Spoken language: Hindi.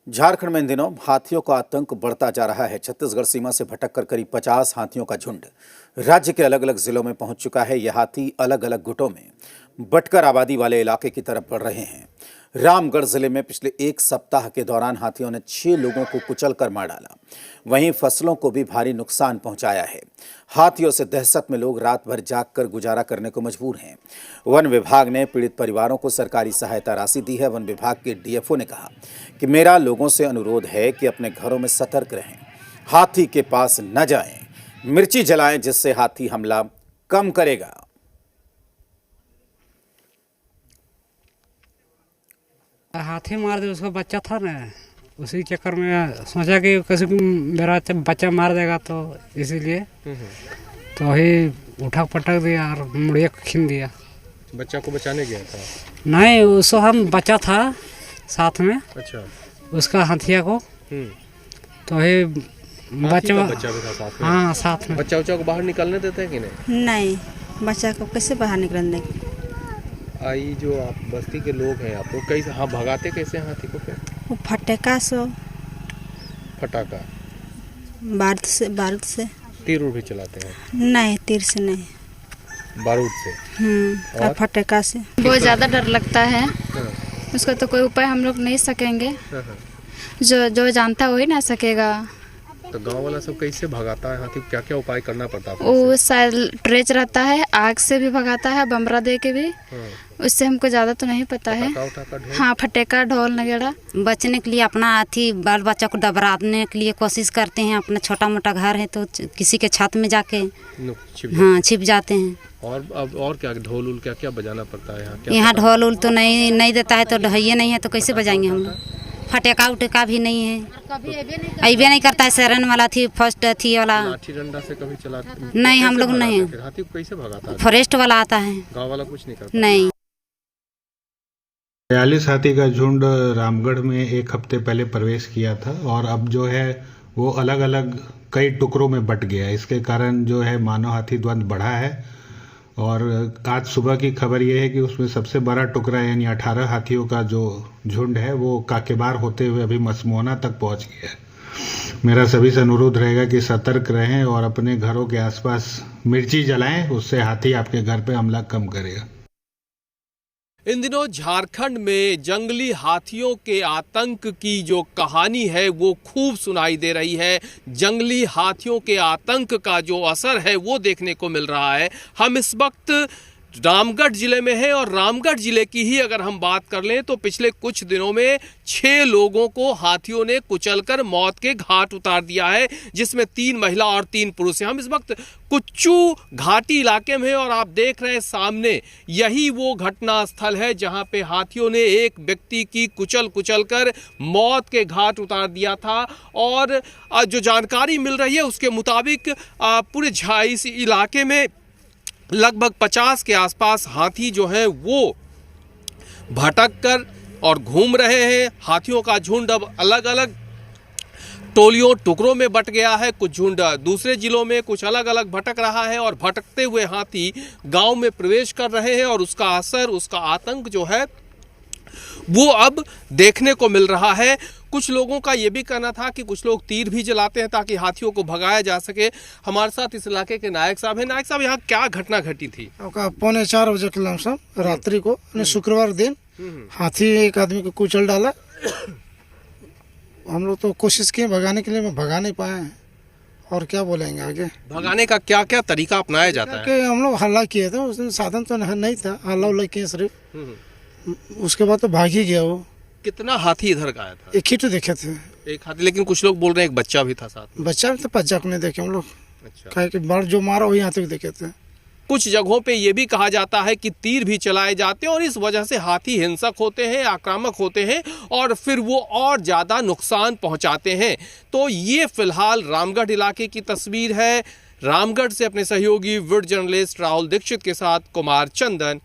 झारखंड में इन दिनों हाथियों का आतंक बढ़ता जा रहा है। छत्तीसगढ़ सीमा से भटककर करीब 50 हाथियों का झुंड राज्य के अलग अलग जिलों में पहुंच चुका है। यह हाथी अलग अलग गुटों में बटकर आबादी वाले इलाके की तरफ बढ़ रहे हैं। रामगढ़ जिले में पिछले एक सप्ताह के दौरान हाथियों ने 6 लोगों को कुचलकर मार डाला। वहीं फसलों को भी भारी नुकसान पहुंचाया है। हाथियों से दहशत में लोग रात भर जागकर गुजारा करने को मजबूर हैं। वन विभाग ने पीड़ित परिवारों को सरकारी सहायता राशि दी है। वन विभाग के डीएफओ ने कहा कि मेरा लोगों से अनुरोध है कि अपने घरों में सतर्क रहें, हाथी के पास न जाएं, मिर्ची जलाएं, जिससे हाथी हमला कम करेगा। हाथी मार दे, उसका बच्चा था ना, उसी चक्कर में सोचा कि किसी को मेरा बच्चा मार देगा, तो इसीलिए तो वही उठा पटक दिया और मुड़िया खींच दिया। बच्चा को बचाने गया था? नहीं, उसको हम बच्चा था साथ में। अच्छा। उसका हाथिया को तो वही बच्चा भी था साथ में? हाँ, साथ में। बच्चा को बाहर निकलने देते हैं कि नहीं? नहीं, बच्चा को कैसे बाहर निकलने देंगे? आई जो आप बस्ती के लोग हैं, आप लोग कैसे भगाते कैसे हाथी को? फिर वो फटका से, फटाका बारूद से। तीर भी चलाते हैं? नहीं, तीर से नहीं, बारूद से। और फटका से। बहुत ज़्यादा डर लगता है। उसका तो कोई उपाय हम लोग नहीं सकेंगे। जो जानता वही ना सकेगा। तो गांव वाला सब कैसे भगाता है हाथी? क्या क्या उपाय करना पड़ता है? वो शायद ट्रेच रहता है, आग से भी भगाता है, बमरा दे के भी। उससे हमको ज़्यादा तो नहीं पता है। हाँ, फटेका, ढोल वगैरह। बचने के लिए अपना हाथी बाल बच्चा को डबराने के लिए कोशिश करते हैं। अपना छोटा मोटा घर है तो किसी के छत में जाके छिप जाते हैं। और क्या ढोल उल क्या क्या बजाना पड़ता है यहाँ? ढोल उल तो नहीं देता है, तो ढहिए नहीं है तो कैसे बजाएंगे हम लोग? फटेका उटेका भी नहीं है, अबे नहीं करता है। सैरन वाला थी, फर्स्ट थी वाला। लाठी डंडा से कभी चलाते? नहीं, हम लोग नहीं। हाथी को कैसे भगाता है? फॉरेस्ट वाला आता है। गांव वाला कुछ नहीं करता? नहीं। 42 हाथी का झुंड रामगढ़ में एक हफ्ते पहले प्रवेश किया था और अब जो है वो अलग अलग कई टुकड़ों में बट गया। इसके कारण जो है मानव हाथी द्वंद बढ़ा है। और आज सुबह की खबर ये है कि उसमें सबसे बड़ा टुकड़ा यानी 18 हाथियों का जो झुंड है वो काकेबार होते हुए अभी मसमोना तक पहुंच गया है। मेरा सभी से अनुरोध रहेगा कि सतर्क रहें और अपने घरों के आसपास मिर्ची जलाएं, उससे हाथी आपके घर पे हमला कम करेगा। इन दिनों झारखंड में जंगली हाथियों के आतंक की जो कहानी है वो खूब सुनाई दे रही है। जंगली हाथियों के आतंक का जो असर है वो देखने को मिल रहा है। हम इस वक्त रामगढ़ जिले में हैं और रामगढ़ जिले की ही अगर हम बात कर लें तो पिछले कुछ दिनों में 6 लोगों को हाथियों ने कुचलकर मौत के घाट उतार दिया है, जिसमें 3 महिला और 3 पुरुष हैं। हम इस वक्त कुच्चू घाटी इलाके में हैं और आप देख रहे हैं सामने, यही वो घटना स्थल है जहां पे हाथियों ने एक व्यक्ति की कुचल कर मौत के घाट उतार दिया था। और जो जानकारी मिल रही है उसके मुताबिक पूरे इस इलाके में लगभग 50 के आसपास हाथी जो है वो भटक कर और घूम रहे हैं। हाथियों का झुंड अब अलग अलग टोलियों टुकड़ों में बट गया है। कुछ झुंड दूसरे जिलों में, कुछ अलग अलग भटक रहा है और भटकते हुए हाथी गांव में प्रवेश कर रहे हैं और उसका असर, उसका आतंक जो है वो अब देखने को मिल रहा है। कुछ लोगों का ये भी कहना था कि कुछ लोग तीर भी जलाते हैं ताकि हाथियों को भगाया जा सके। हमारे साथ इस इलाके के नायक साहब हैं। नायक साहब, यहाँ क्या घटना घटी थी? 4:45 बजे के लमसम रात्रि को शुक्रवार दिन हाथी एक आदमी को कुचल डाला। हम लोग तो कोशिश किए भगाने के लिए, मैं भगा नहीं पाए हैं। और क्या बोलेंगे आगे? भगाने का क्या क्या तरीका अपनाया जाता है? कि हम लोग हल्ला किए थे, उसमें साधन तो नहीं था, हल्ला उल्ला किए सिर्फ। उसके बाद तो भाग ही गया वो। कितना हाथी इधर का आया था? एक ही तो देखे थे, एक हाथी, लेकिन कुछ लोग बोल रहे हैं एक बच्चा भी था साथ में। बच्चा भी तो पच्चा को नहीं देखे हम लोग। अच्छा। कहे कि बाढ़ जो मारा वही हाथी को देखे थे। कुछ जगहों पे ये भी कहा जाता है कि तीर भी चलाए जाते हैं और इस वजह से हाथी हिंसक होते हैं, आक्रामक होते हैं और फिर वो और ज़्यादा नुकसान पहुंचाते हैं। तो ये फिलहाल रामगढ़ इलाके की तस्वीर है। रामगढ़ से अपने सहयोगी वीडियो जर्नलिस्ट राहुल दीक्षित के साथ कुमार चंदन।